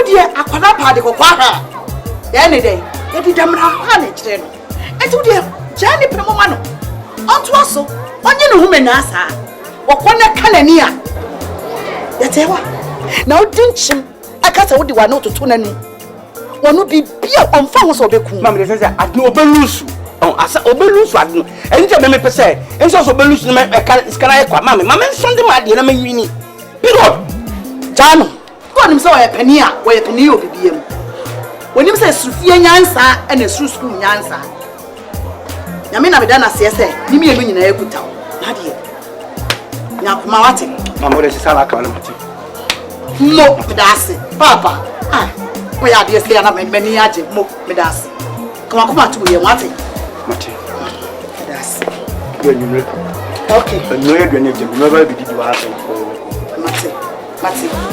dear, I could not party for her. Any day, they did them honey, channel. And to dear, Johnny Pemomano. On to us, so, on your woman as her. What one a canania? That's ever. Now, didn't you? I can't say what you are not to tune any. One would be beer on farms of the cool. Mamma says, I know Belusu. Oh, I said, Belusu, I know. And you may say, and so Belusu, I can't, Mamma, Mamma, Sunday, my dear, I mean, Pero, Jano, God himself a penny, where a penny will be him. When you say Sophia Yansa and a school Yansa, Yamina Bedana says, you mean in a good town. Nadia. Yakumawati. Mamma is a salad calamity. No, Medasi, Papa. Ah, we are dear stay and many aji, Mo, Medasi. Come on to me, Mati. Mati. Medasi. Okay. But no, you're going to never be to ask for Mati.